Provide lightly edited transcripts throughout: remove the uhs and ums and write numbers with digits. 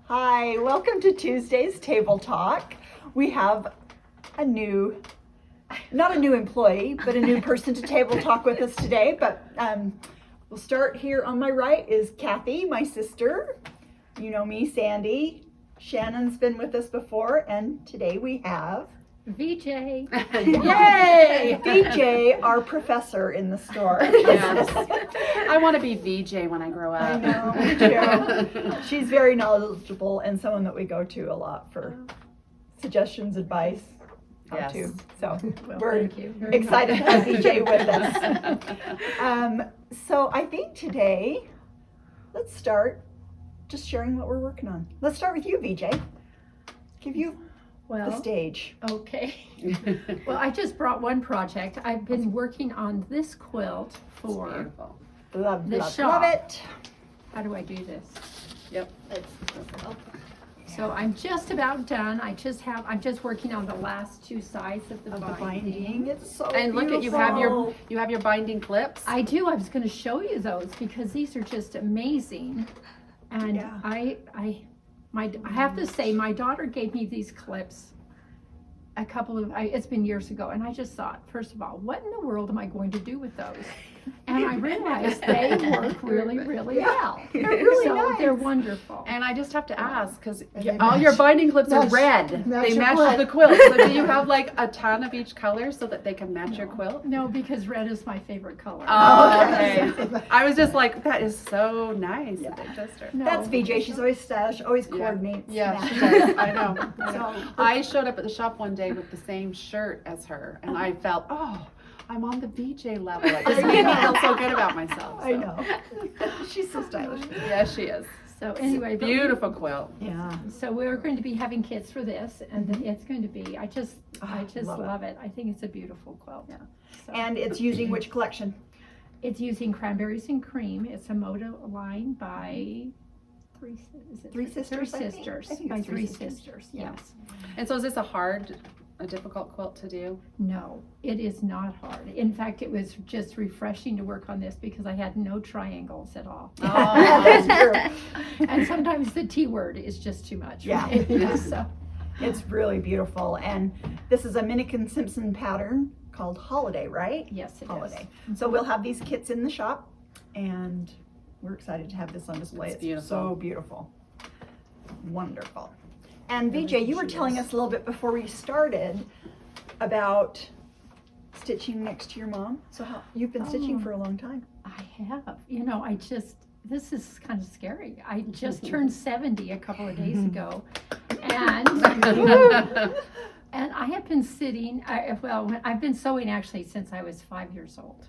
Hi, welcome to Tuesday's Table Talk. We have not a new employee, but a new person to Table Talk with us today. But we'll start here on my right is Kathy, my sister. You know me, Sandy. Shannon's been with us before, and today we have VJ. Yay! VJ, our professor in the store. Yes. I want to be VJ when I grow up. I know, me too. She's very knowledgeable and someone that we go to a lot for suggestions, advice, how Yes. to. So Well, we're thank you very excited to much. have VJ with us. So I think today, let's start just sharing what we're working on. Let's start with you, VJ. Give you the stage. Okay. Well, I just brought one project. I've been working on this quilt for, Beautiful. Love, The love, shop. love it. how do I do this? Yep. So I'm just about done. I'm just working on the last two sides of the binding. It's so And look at you have your binding clips. I do. I was going to show you those because these are just amazing. And Yeah. I have to say, my daughter gave me these clips it's been years ago, and I just thought, first of all, what in the world am I going to do with those? And I realized they work really, really well. They're really so nice. they're wonderful. And I just have to ask, because they all match- your binding clips are match- red. match They your match quilt. the quilt. So do you have like a ton of each color so that they can match your quilt? No, because red is my favorite color. Oh, okay. I was just like, that is so nice that they just are. No. That's VJ. She's always stylish, always coordinates. Yeah, matches. she does. I know. So, I showed up at the shop one day with the same shirt as her, and I felt, oh, I'm on the VJ level. It just made me feel so good about myself. I so. know. She's so stylish. Yeah, she is. so anyway, but Beautiful quilt. Yeah. so we're going to be having kits for this, and it's going to be, I just love love it. I think it's a beautiful quilt. Yeah. So, And it's using which collection? it's using Cranberries and Cream. It's a Moda line by Three Sisters, Three I think. Sisters. I think By it's Three Three Sisters, Yeah. yes. And so is this a difficult quilt to do? No, it is not hard. In fact, it was just refreshing to work on this because I had no triangles at all. That's true. And sometimes the T word is just too much. Yeah. Right? So, It's really beautiful. And this is a Minick Simpson pattern called Holiday, right? yes, it is. Holiday. So we'll have these kits in the shop, and we're excited to have this on display. It's It's beautiful. so beautiful. Wonderful. And VJ, you were telling us a little bit before we started about stitching next to your mom. So you've been stitching for a long time. I have. This is kind of scary. I just turned 70 a couple of days ago. And and I have been I've been sewing actually since I was 5 years old.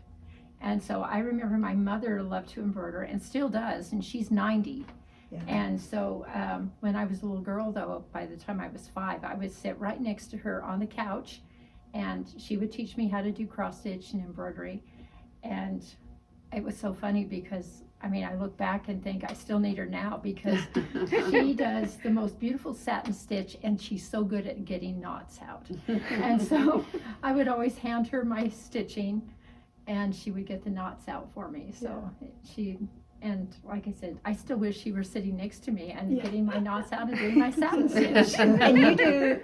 And so I remember my mother loved to embroider and still does, and she's 90. Yeah. And so when I was a little girl, though, by the time I was 5, I would sit right next to her on the couch, and she would teach me how to do cross stitch and embroidery. And it was so funny because, I look back and think I still need her now because she does the most beautiful satin stitch, and she's so good at getting knots out. And so I would always hand her my stitching, and she would get the knots out for me. So and like I said, I still wish she were sitting next to me and getting my knots out and doing my satin stitch. And you do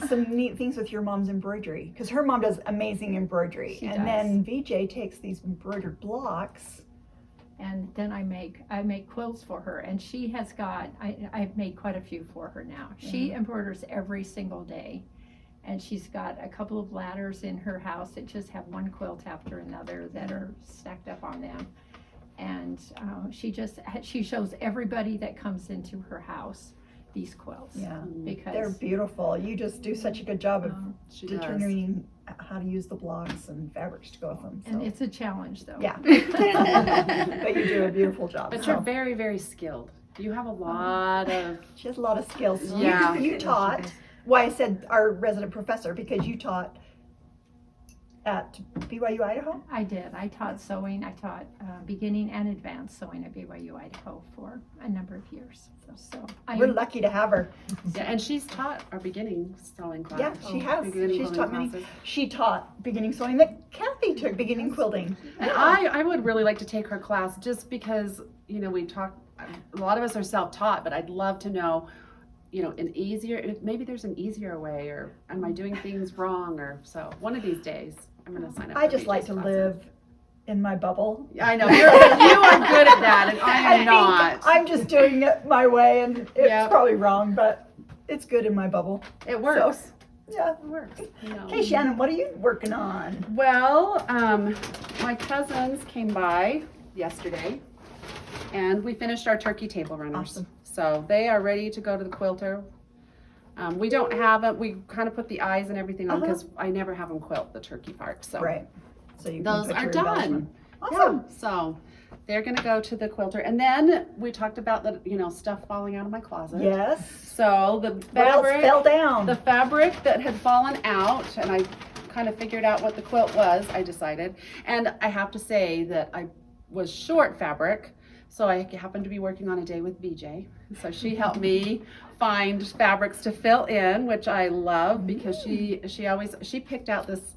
some neat things with your mom's embroidery, because her mom does amazing embroidery. She and does. then VJ takes these embroidered blocks. And then I make quilts for her, and she has got, I've made quite a few for her now. She embroiders every single day, and she's got a couple of ladders in her house that just have one quilt after another that are stacked up on them. And she shows everybody that comes into her house these quilts. Yeah. Because They're beautiful. You just do such a good job of She does. determining how to use the blocks and fabrics to go with them. So. and it's a challenge, though. Yeah. But you do a beautiful job. But so. you're very, very skilled. You have a lot of. She has a lot of skills. Yeah. You taught. Why I said our resident professor, because you taught at BYU Idaho? I did. I taught sewing. I taught beginning and advanced sewing at BYU Idaho for a number of years. So We're lucky to have her. Yeah, and she's taught our beginning sewing class. Yeah, she has. Beginning She's quilting taught many. classes. She taught beginning sewing that Kathy took beginning quilting. And I would really like to take her class just because, you know, a lot of us are self-taught, but I'd love to know, you know, maybe there's an easier way, or am I doing things wrong, or so. One of these days, I'm going to sign up I for just like BJ's to classes. live in my bubble. I know, you are good at that, and I am not. I'm just doing it my way, and it's Yeah. probably wrong, but it's good in my bubble. It works. Yeah. It works. You know. Hey, Shannon, what are you working on? Well, my cousins came by yesterday, and we finished our turkey table runners. Awesome. So they are ready to go to the quilter. We don't have it. We kind of put the eyes and everything on because I never have them quilt the turkey part. So Right. So you those can put are your done. embellishment. Awesome. Yeah. So they're gonna go to the quilter, and then we talked about the stuff falling out of my closet. Yes. So the What else fabric. fell down? The fabric that had fallen out, and I kind of figured out what the quilt was, I decided. And I have to say that I was short fabric, so I happened to be working on a day with BJ. So she helped me find fabrics to fill in, which I love because she picked out this.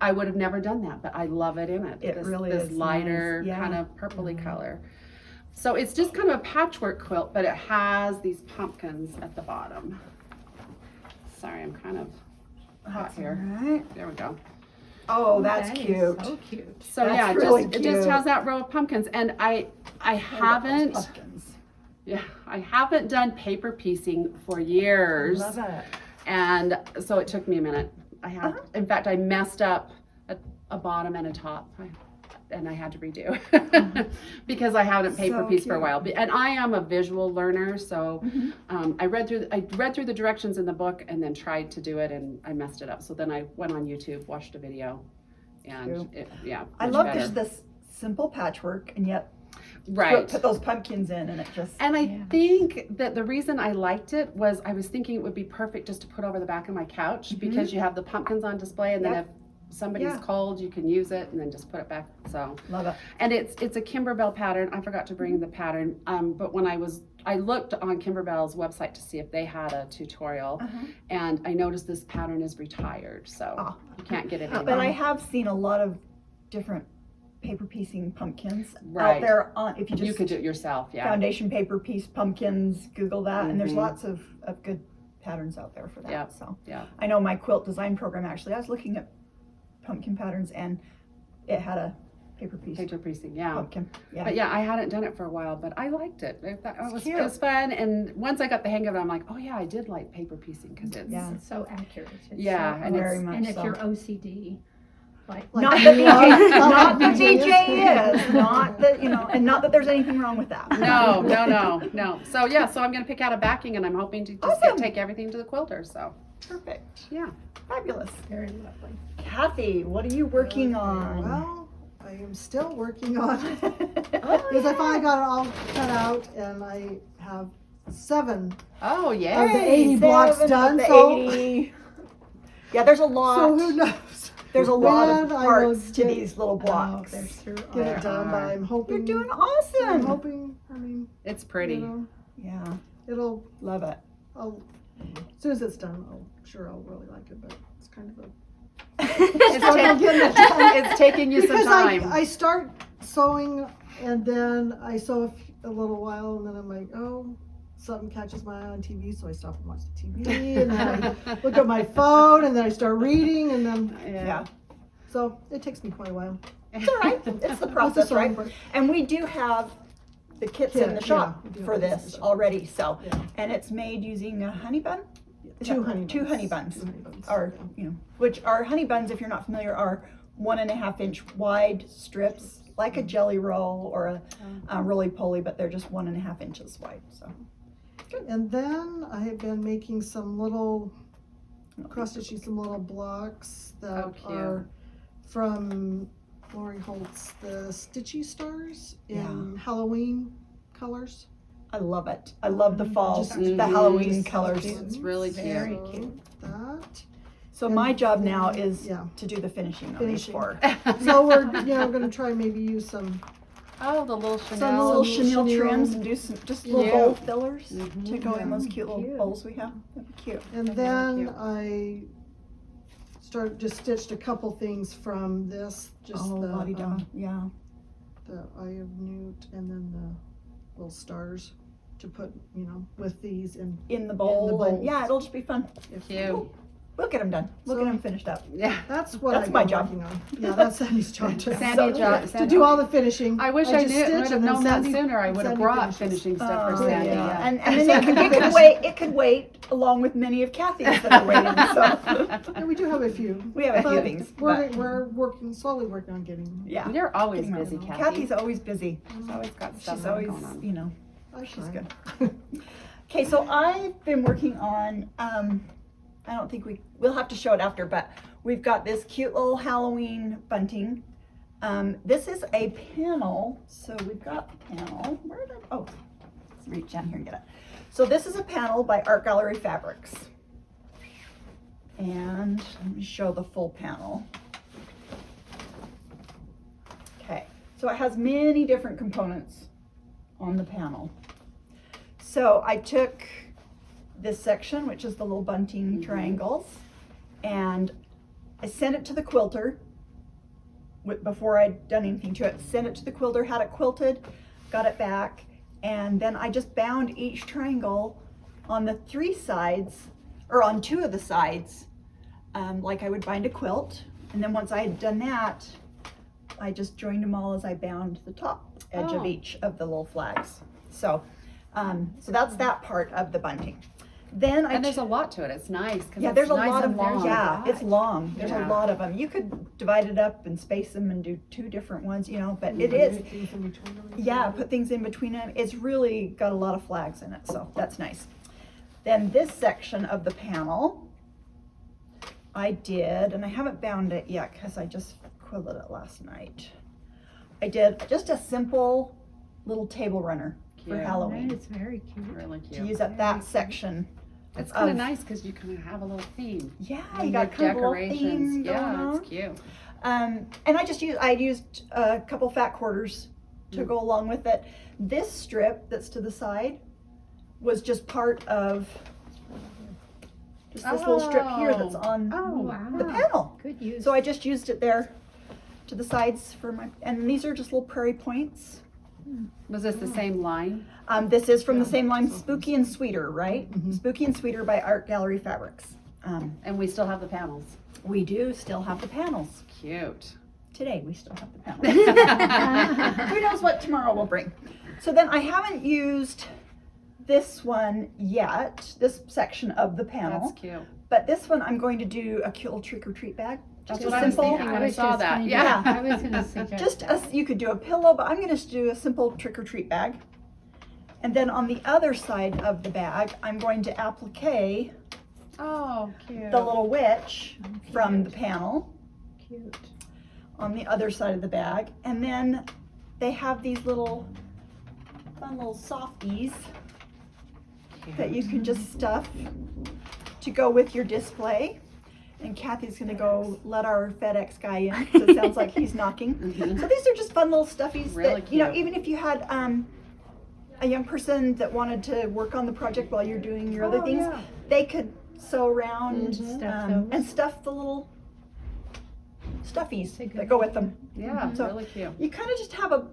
I would have never done that, but I love it in it. It really is this lighter nice. Yeah. kind of purpley color. So it's just kind of a patchwork quilt, but it has these pumpkins at the bottom. Sorry, I'm kind of hot here. All right. There we go. Oh, that's that is cute. So cute. So That's yeah, really it just cute. has that row of pumpkins, and I I love those haven't pumpkins. I haven't done paper piecing for I years, love it. and so it took me a minute. Uh-huh. In fact, I messed up a bottom and a top. And I had to redo because I haven't paper So pieced for a cute. while. And I am a visual learner, so Mhm. I read through the directions in the book and then tried to do it, and I messed it up. So then I went on YouTube, watched a video, and I much love better. this simple patchwork, and yet Right. put those pumpkins in, and it just. And I Yeah. think that the reason I liked it was I was thinking it would be perfect just to put over the back of my couch because you have the pumpkins on display, and then Yep. if somebody's Yeah. cold, you can use it and then just put it back. So, Love it. and it's a Kimberbell pattern. I forgot to bring the pattern, but when I looked on Kimberbell's website to see if they had a tutorial, Uh-huh. and I noticed this pattern is retired, so Ah. you can't get it anymore. But I have seen a lot of different paper piecing pumpkins out Right. there. If you just you could do it yourself, yeah. foundation paper piece pumpkins, Google that, and there's Mhm. lots of good patterns out there for that. Yep. So Yeah. I know my quilt design program, actually, I was looking at pumpkin patterns, and it had a paper piece Paper piecing, yeah. pumpkin. Yeah. But yeah, I hadn't done it for a while, but I liked it. It was cute. it was fun, and once I got the hang of it, I'm like, oh yeah, I did like paper piecing because it's Yeah. It's so accurate. It's Yeah, so- and Very much and if so. you're OCD, like Not Like that you BJ, are. not that BJ is, not that, and not that there's anything wrong with that. no. So yeah, so I'm gonna pick out a backing, and I'm hoping to just Awesome. take everything to the quilter. So Perfect. yeah. Fabulous. very lovely. Kathy, what are you working on? Well, I am still working on it. Oh, Because I finally got it all cut out and I have 7 Oh of yeah. the 80 blocks done. So, 80. Yeah, there's a lot. so who knows? There's a lot of when I will parts to get- these little blocks. Oh, there sure Get are. it done, but I'm hoping. You're doing I'm awesome. hoping. I mean, It's pretty. you know, Yeah, it'll. love it. I'll. As soon as it's done, I'll really like it. But it's kind of a. It's, I'm getting it done. it's taking you some Because time. I start sewing and then I sew a little while and then I'm like, oh, something catches my eye on TV, so I stop and watch the TV and then I look at my phone and then I start reading and then Yeah, so it takes me quite a while. it's all right. It's the process, That's the right? sewing part. And we do have the kits in the Kit, shop yeah, we do for have kits in this the shop. already. So, Yeah. and it's made using a honey bun. Is that 2 right? honey buns. 2 honey buns. 2 honey buns. Or yeah. which are honey buns, if you're not familiar, are 1.5 inch wide strips, like a jelly roll or a roly-poly, but they're just 1.5 inches wide. So And then I have been making some little cross-stitching some little blocks that Oh, cute. are from Lori Holt's the Stitchy stars in Halloween colors. I love it. I love the fall, Just- the Halloween Mhm. colors. It's really cute. Very So cute. That. So my job now is Yeah. to do the finishing of these Finishing. four. So we're, gonna try maybe use some, Oh, the little Some Chanel. little Some chenille chenille. trims and do some just little Cute. bowl fillers Mhm. to go in Yeah. those cute little Cute. bowls we have. That'd be cute. and They're very then cute. I just stitched a couple things from this, just Oh, the, la-di-da. Yeah. the Eye of Newt and then the little stars to put, with these and In the bowl. bowl. And yeah, it'll just be fun. Cute. We'll get them done. We'll get So- them finished up. Yeah. that's what That's I've my been job. working on. Yeah, that's Sandy's job too. Sandy, To do all the finishing. I wish I just knew, stitch would have and then known that Sandy- sooner. I would have Sandy brought finishes. finishing stuff for Oh, Sandy. yeah. Yeah. And then it could wait. It could wait along with many of Kathy's that are waiting. So Yeah, we do have a few. we have a few But things. We're slowly working on getting them. Yeah. You're always Getting busy, around. Kathy. Kathy's always busy. She's always got stuff She's going always, on. I she's try. good. Okay, so I've been working on, I don't think we'll have to show it after, but we've got this cute little Halloween bunting. This is a panel, so we've got the panel. Where did I, let's reach down here and get it. So this is a panel by Art Gallery Fabrics. And let me show the full panel. Okay, so it has many different components on the panel. So I took this section, which is the little bunting triangles, and I sent it to the quilter before I'd done anything to it. Sent it to the quilter, had it quilted, got it back, and then I just bound each triangle on the three sides, or on two of the sides, like I would bind a quilt. And then once I had done that, I just joined them all as I bound the top edge of Oh. each of the little flags. So that's that part of the bunting. Then And there's a lot to it. It's nice. 'Cause yeah, it's there's a nice lot and of long. yeah, it's long. There's Yeah. a lot of them. You could divide it up and space them and do two different ones, but it is Things in between them. yeah, put things in between them. It's really got a lot of flags in it, so that's nice. Then this section of the panel I did, and I haven't bound it yet because I just quilted it last night. I did just a simple little table runner for Cute. Halloween It's very cute. Really to cute. use up that section. It's kind of of- nice because you kind of have a little theme. Yeah, And you got your kind of a little decorations. theme going Yeah, on. it's cute. And I used a couple fat quarters to go along with it. This strip that's to the side was just part of just this little strip here that's on Oh, wow. the panel. Good use. So I just used it there to the sides for and these are just little prairie points. Was this the same line? This is from the same line, Spooky and Sweeter, right? Mhm. Spooky and Sweeter by Art Gallery Fabrics. And we still have the panels. We do still have the panels. Cute. Today we still have the panels. Who knows what tomorrow will bring. So then I haven't used this one yet, this section of the panel. That's cute. But this one I'm going to do a cute little trick-or-treat bag. That's Just what a I was simple, thinking when I saw that. Yeah. I was going to suggest that. you could do a pillow, but I'm going to do a simple trick-or-treat bag. And then on the other side of the bag, I'm going to applique Oh, cute. the little witch from the panel Cute. on the other side of the bag. And then they have these little fun little softies that you can just stuff to go with your display. And Kathy's gonna go let our FedEx guy in, because it sounds like he's knocking. Mhm. So these are just fun little stuffies Really that, cute. even if you had a young person that wanted to work on the project while you're doing your other Oh, things, yeah. they could sew around Stuff those. and stuff the little stuffies That's a good that go with them. Yeah, So- really cute. You kind of just have a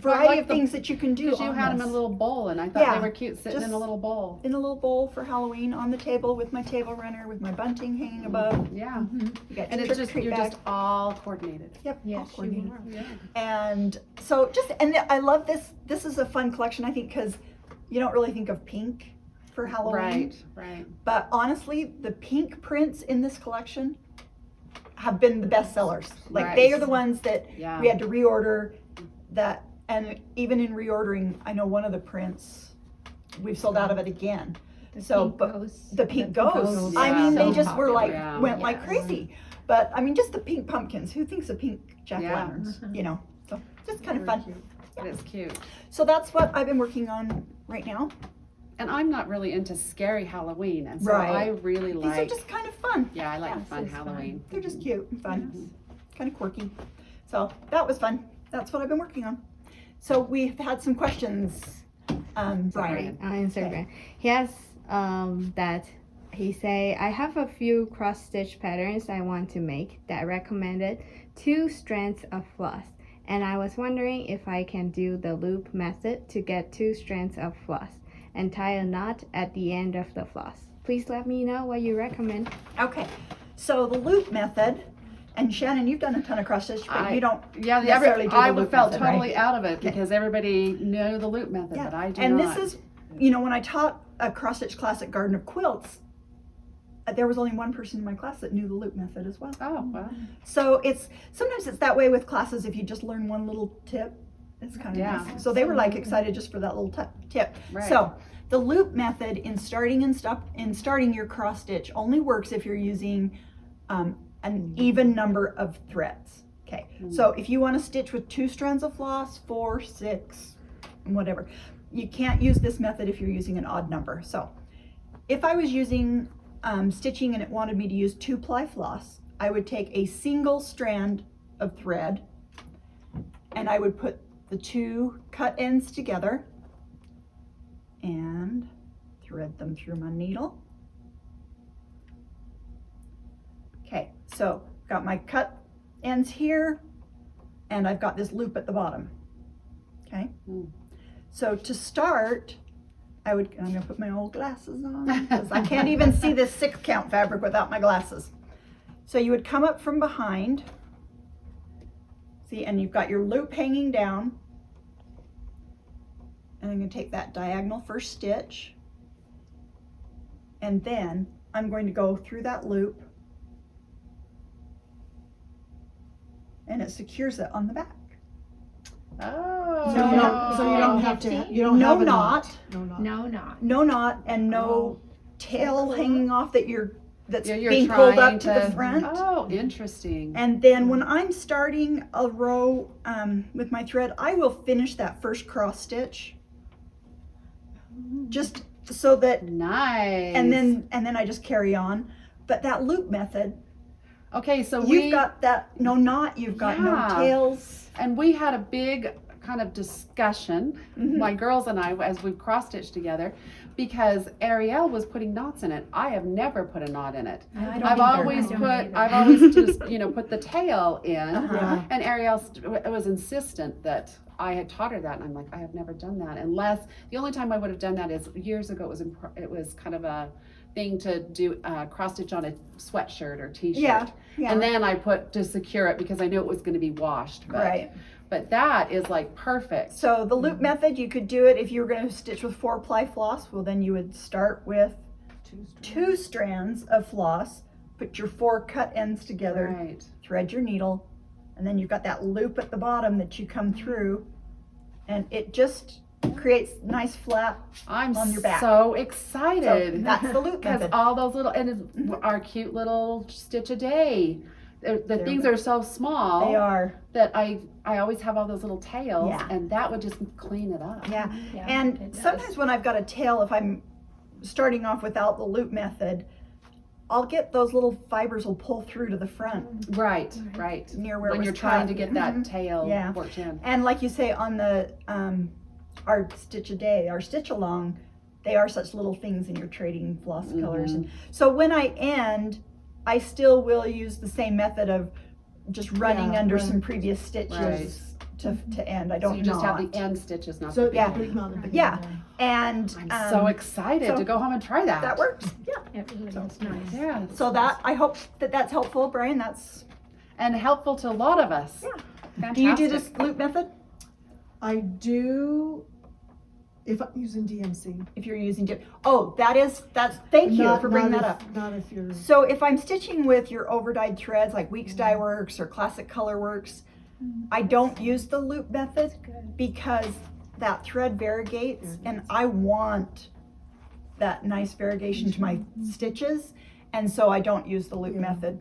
variety like of the- things that you can do Because you on had them in a this. little bowl, and I thought Yeah, they were cute sitting in just- a little bowl. In a little bowl for Halloween on the table with my table runner, with my bunting hanging above. Yeah. You got And your it's just trick-or-treat you're bag. just all coordinated. Yep, all Yes, you coordinated. are. Yeah. And so I love this. This is a fun collection, I think, because you don't really think of pink for Halloween. Right, right. But honestly, the pink prints in this collection have been the best sellers. Like they Right. are the ones that Yeah. we had to reorder that, and even in reordering, I know one of the prints, we've sold out of it again. The So, pink but ghosts. The pink ghosts, Yeah. I mean, they So just were popular. like, Yeah. went like Yes. crazy. But I mean, just the pink pumpkins, who thinks of pink jack-o'-lanterns, Yeah. So just kind of Very fun. cute. It is cute. So that's what I've been working on right now. And I'm not really into scary Halloween, and so Right. I really These are like just kind of fun. fun. Yeah, I like Yes, fun it's fun. Halloween. They're just cute and fun, kind of quirky. So that was fun. That's what I've been working on. So we've had some questions, Brian. On Instagram. He has that he say, I have a few cross stitch patterns I want to make that recommended 2 strands of floss, and I was wondering if I can do the loop method to get 2 strands of floss and tie a knot at the end of the floss. Please let me know what you recommend. Okay, so the loop method, and Shannon, you've done a ton of cross stitch, but you don't Yeah, necessarily do the I loop felt method, totally right? out of it because everybody knew the loop method, Yeah, but I do and not. this is, you know, when I taught a cross stitch class at Garden of Quilts, there was only one person in my class that knew the loop method as well. Oh, well. So sometimes it's that way with classes. If you just learn one little tip, it's kind of Yeah. nice. So they were like excited just for that little tip. Right. So the loop method in starting your cross stitch only works if you're using an even number of threads. Okay. So if you want to stitch with 2 strands of floss, 4, 6, whatever, you can't use this method if you're using an odd number. So if I was using stitching and it wanted me to use 2-ply floss, I would take a single strand of thread and I would put the 2 cut ends together and thread them through my needle. Okay, so got my cut ends here and I've got this loop at the bottom. Okay, so to start, I'm gonna put my old glasses on because I can't even see this 6 count fabric without my glasses. So you would come up from behind, see, and you've got your loop hanging down. And I'm gonna take that diagonal first stitch. And then I'm going to go through that loop. And it secures it on the back. Oh. So you don't have to. You don't No have a knot. No knot. No, not. No knot and no tail hanging off that's Yeah, you're being pulled trying up to the front. Oh, interesting. And then when I'm starting a row with my thread, I will finish that first cross stitch. Just so that, Nice. and then I just carry on. But that loop method, Okay, so you've got that no knot, you've got no Yeah. tails. And we had a big kind of discussion, my girls and I, as we cross stitched together, because Ariel was putting knots in it. I have never put a knot in it. I don't I've either. always I don't either. I've always just, put the tail in. Uh-huh. And Ariel was insistent that I had taught her that, and I'm like, I have never done that. Unless the only time I would have done that is years ago. It was kind of a thing to do cross stitch on a sweatshirt or t-shirt. Yeah. And then I put to secure it because I knew it was going to be washed. Right. But that is like perfect. So the loop method, you could do it if you were going to stitch with 4-ply floss. Well, then you would start with 2 strands of floss, put your 4 cut ends together, Right. thread your needle, and then you've got that loop at the bottom that you come through, and it just creates nice flat. I'm On your back. so So excited. that's the loop Because method. all those little, and it's our cute little stitch a day. The things are so small They are. that I always have all those little tails, Yeah. and that would just clean it up. Yeah. Yeah, And it does. sometimes when I've got a tail, if I'm starting off without the loop method, I'll get those little fibers will pull through to the front Right. near where it When was you're trying cut. to get that Mhm. tail Yeah. worked in. And like you say on the our stitch a day, our stitch along, they are such little things in your trading floss colors. And so when I end, I still will use the same method of just running Yeah, under right. some previous stitches to end. I So don't you just knot. have the end stitches, not So the yeah. beginning. not the beginning. Yeah. And I'm so excited so to go home and try that. that works. Yeah. It really is nice. Yeah. So that I hope that's helpful, Brian. That's And helpful to a lot of us. Yeah. Fantastic. do you do this loop method I do if I'm using DMC. if you're using that's thank you for bringing that up. Not if you're. So if I'm stitching with your overdyed threads like Weeks Dye Works or Classic Color Works, I don't use the loop method because that thread variegates and I want that nice variegation to my stitches, and so I don't use the loop method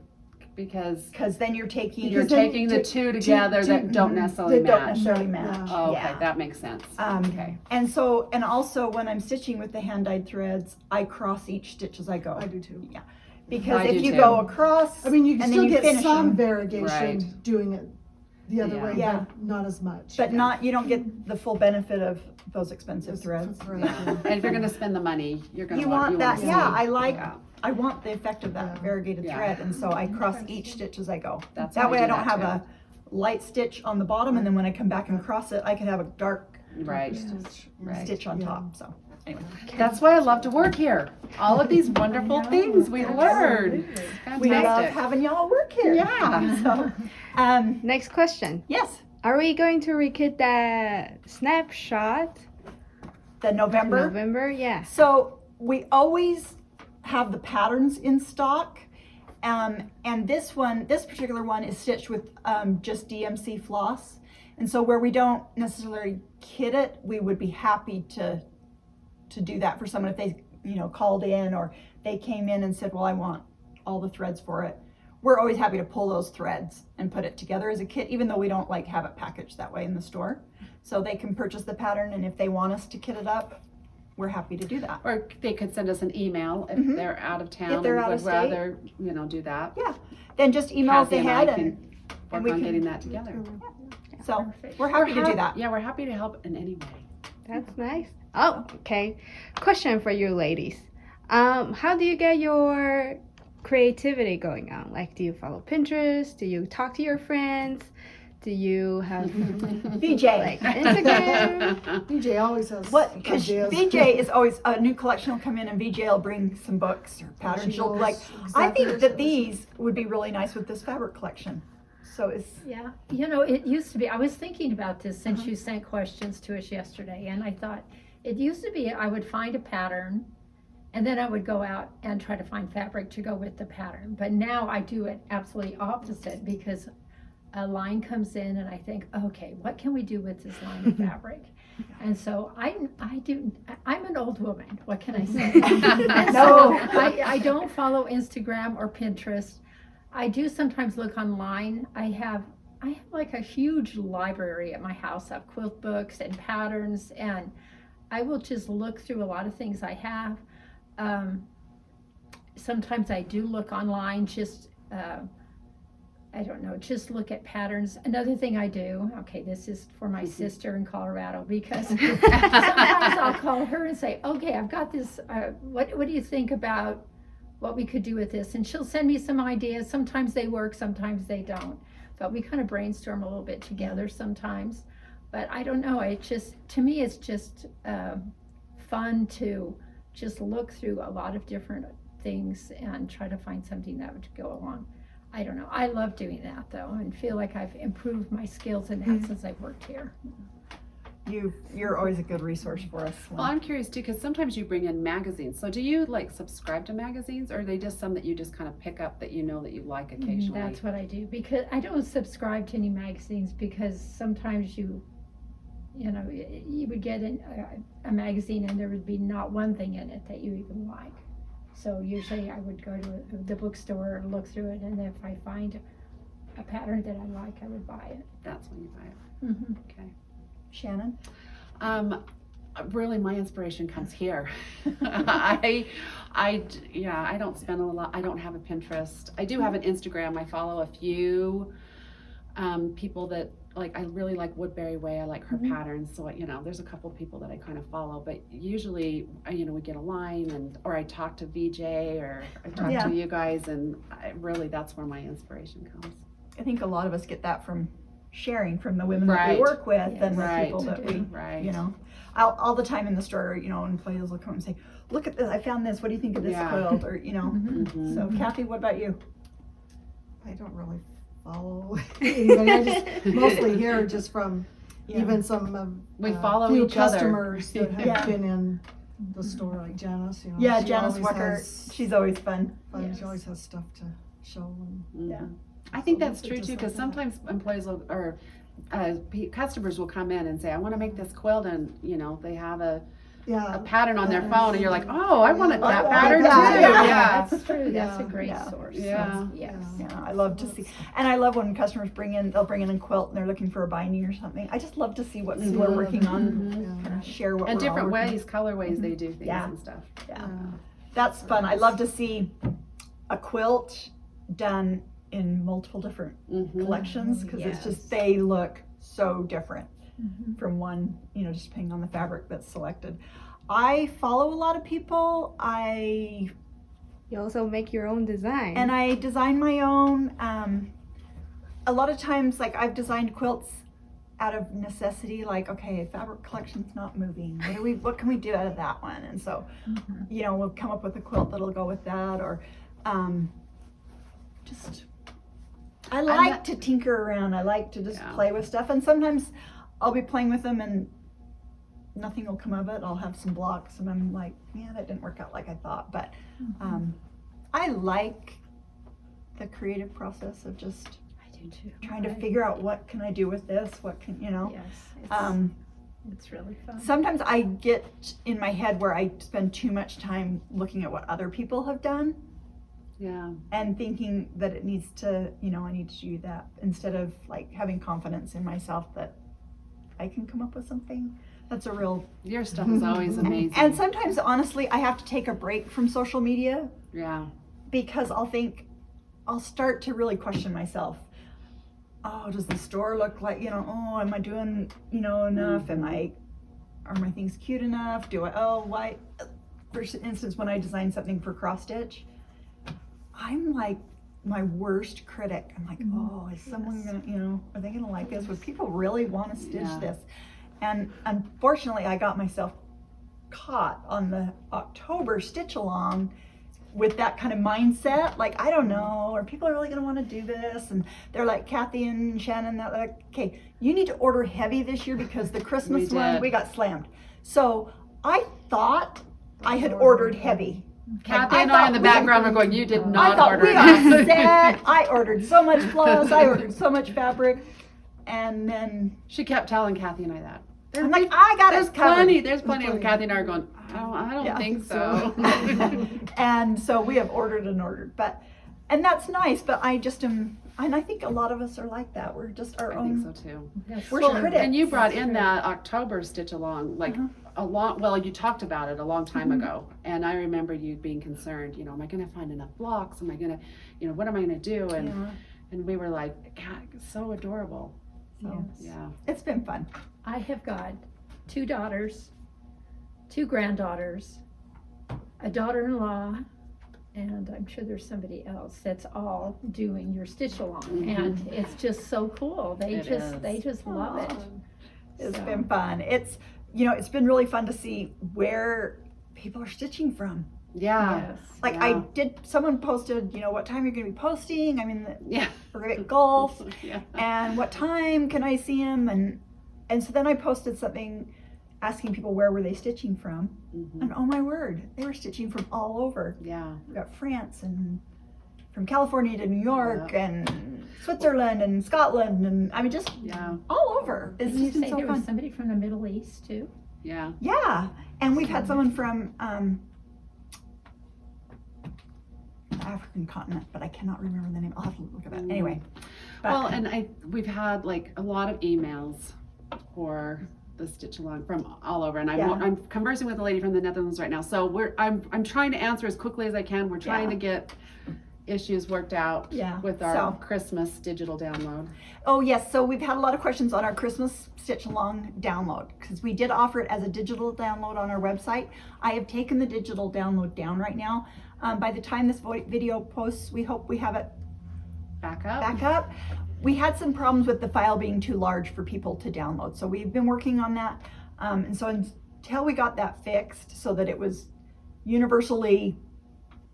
because then you're taking You're taking the two together that don't necessarily that don't match. necessarily match. Oh, okay, Yeah. that makes sense. Okay. And also when I'm stitching with the hand dyed threads, I cross each stitch as I go. I do too. Because I if do you too. go across, I mean, you can and still then you get finish some them, variegation Right. doing it the other Yeah. way, Yeah. but not as much. but not, you don't get the full benefit of those expensive threads. Yeah. And if you're gonna spend the money, you're gonna You want that, see. yeah, I like, Yeah. I want the effect of that Yeah. variegated Yeah. thread, and so I cross each stitch as I go. That's That how way I I do don't that have a light stitch on the bottom, and then when I come back and cross it, I could have a dark Right. Right. stitch on Yeah. top, so. Anyway, That's why I love to work here. All of these wonderful things we learn. we love Fantastic. having y'all work here. Yeah. So, Next question. yes, Are we going to rekit that snapshot? the November? Yeah. So we always have the patterns in stock. And this particular one is stitched with just DMC floss. And so where we don't necessarily kit it, we would be happy to do that for someone if they, called in or they came in and said, well, I want all the threads for it. We're always happy to pull those threads and put it together as a kit, even though we don't have it packaged that way in the store. So they can purchase the pattern, and if they want us to kit it up, we're happy to do that. Or they could send us an email if Mhm. they're out of town If they're and out would of state. rather, do that. Then just email us Kathy and I ahead, can and work we on can- getting that together. so Perfect. we're happy to do that. Yeah, we're happy to help in any way. That's nice. Oh, okay. Question for you ladies. How do you get your creativity going on? Like, do you follow Pinterest? Do you talk to your friends? Do you have VJ. like Instagram? BJ always has What? Because ideas. VJ is always a new collection will come in, and VJ will bring some books or patterns. She She'll knows I exactly think what that she these would be really nice with this fabric collection. So it's Yeah, it used to be, I was thinking about this since you sent questions to us yesterday, and I thought, it used to be I would find a pattern, and then I would go out and try to find fabric to go with the pattern. But now I do it absolutely opposite, because a line comes in and I think, okay, what can we do with this line of fabric? And so I'm an old woman, what can I say? And so I don't follow Instagram or Pinterest. I do sometimes look online. I have like a huge library at my house of quilt books and patterns, and I will just look through a lot of things I have. Sometimes I do look online, just just look at patterns. Another thing I do, okay, this is for my sister in Colorado, because sometimes I'll call her and say, okay, I've got this, what do you think about what we could do with this? And she'll send me some ideas. Sometimes they work, sometimes they don't. But we kind of brainstorm a little bit together sometimes. But I don't know, to me, it's just fun to just look through a lot of different things and try to find something that would go along. I don't know. I love doing that though, and feel like I've improved my skills in that since I've worked here. you're always a good resource for us. Well, I'm curious too, because sometimes you bring in magazines. So do you subscribe to magazines, or are they just some that you just kind of pick up that you like occasionally? That's what I do, because I don't subscribe to any magazines, because sometimes you would get a magazine and there would be not one thing in it that you even like. So usually I would go to the bookstore and look through it, and if I find a pattern that I like, I would buy it. That's when you buy it. Mm-hmm. Okay. Shannon? Really, my inspiration comes here. I don't spend a lot. I don't have a Pinterest. I do have an Instagram. I follow a few people that I really like Woodbury Way. I like her patterns. So there's a couple people that I kind of follow. But usually, we get a line, or I talk to VJ, or I talk to you guys, and that's where my inspiration comes. I think a lot of us get that from sharing from the women that Right. we work with and the Right. people that we, Right. all the time in the store, employees will come and say, look at this, I found this, what do you think of this Yeah. quilt? Or, Mhm. So Kathy, what about you? I don't really follow anybody. I just mostly hear just from even some of We follow few each other. customers that have Yeah. been in the store, like Janice. Yeah, she Janice always Walker, has she's always fun. fun. Yes. She always has stuff to show. And, Yeah. I think So that's it's true just too, like because that. sometimes employees or customers will come in and say, I want to make this quilt, and they have a yeah, pattern on their phone, and you're like, oh, I wanted that I pattern want that. too. Yeah. Yeah. That's true. That's a Yeah. great Yeah. source. Yeah. Yes. Yeah, I love to see, and I love when customers they'll bring in a quilt and they're looking for a binding or something. I just love to see what people are working on, Mhm. kind of share what And we're all different working on. ways, colorways they do things Yeah. and stuff. Yeah. That's fun. I love to see a quilt done in multiple different collections, because it's just, they look so different from one, you know, just depending on the fabric that's selected. I follow a lot of people. You also make your own design. And I design my own. A lot of times, like, I've designed quilts out of necessity, like, okay, fabric collection's not moving. What can we do out of that one? And so, you know, we'll come up with a quilt that'll go with that, or I like to tinker around. I like to just play with stuff, and sometimes I'll be playing with them and nothing will come of it. I'll have some blocks and I'm like, yeah, that didn't work out like I thought. But I like the creative process of just trying to figure out, what can I do with this? What can, you know? Yes, it's really fun. Sometimes I get in my head where I spend too much time looking at what other people have done. Yeah. And thinking that it needs to, you know, I need to do that, instead of like having confidence in myself that I can come up with something that's a real. Your stuff is always amazing. And sometimes, honestly, I have to take a break from social media. Yeah. Because I'll start to really question myself. Oh, does the store look like, you know, oh, am I doing, you know, enough? Are my things cute enough? Why? For instance, when I designed something for cross stitch, I'm like my worst critic. I'm like, oh, is someone gonna, you know, are they gonna like this? Would people really want to stitch this? And unfortunately, I got myself caught on the October stitch along with that kind of mindset. Like, I don't know, are people really gonna want to do this? And they're like, Kathy and Shannon, that like, okay, you need to order heavy this year because the Christmas one, we got slammed. So I thought I had ordered heavy. Kathy and I in the background are going, you did not order we that. are set. I ordered so much floss, I ordered so much fabric, and then She kept telling Kathy and I that. I'm like, I got There's it covered. There's plenty. And Kathy and I are going, I don't think so. And so we have ordered, and that's nice, but I just am, and I think a lot of us are like that. We're just our I own. think so too. We're Well, critics. and you brought in that October stitch along, like you talked about it a long time ago. And I remember you being concerned, you know, am I going to find enough blocks? Am I going to, you know, what am I going to do? And we were like, God, it's so adorable. So, yeah. It's been fun. I have got 2 daughters, 2 granddaughters, a daughter-in-law, and I'm sure there's somebody else that's all doing your stitch along, and it's just so cool. They just love it. It's been fun. It's, you know, it's been really fun to see where people are stitching from. Yeah. Like someone posted, you know, what time you're going to be posting. I mean, Yeah. we're at golf, Yeah. and what time can I see him? And so then I posted something asking people where were they stitching from, and oh my word, they were stitching from all over. Yeah. We got France, and from California to New York, and Switzerland and Scotland, and I mean just all over. It's Did you just been say so there was fun. somebody from the Middle East too? Yeah. Yeah, and we've had someone from the African continent, but I cannot remember the name. I'll have to look at that. Anyway. Well, and we've had like a lot of emails for the stitch along from all over, and I'm conversing with a lady from the Netherlands right now. So I'm trying to answer as quickly as I can. We're trying to get issues worked out with our Christmas digital download. Oh yes, so we've had a lot of questions on our Christmas stitch along download, because we did offer it as a digital download on our website. I have taken the digital download down right now. By the time this video posts, we hope we have it back up. We had some problems with the file being too large for people to download, so we've been working on that. And so until we got that fixed so that it was universally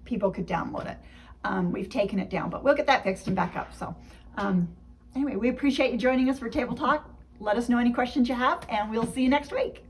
people could download it, we've taken it down, but we'll get that fixed and back up. So anyway, we appreciate you joining us for Table Talk. Let us know any questions you have, and we'll see you next week.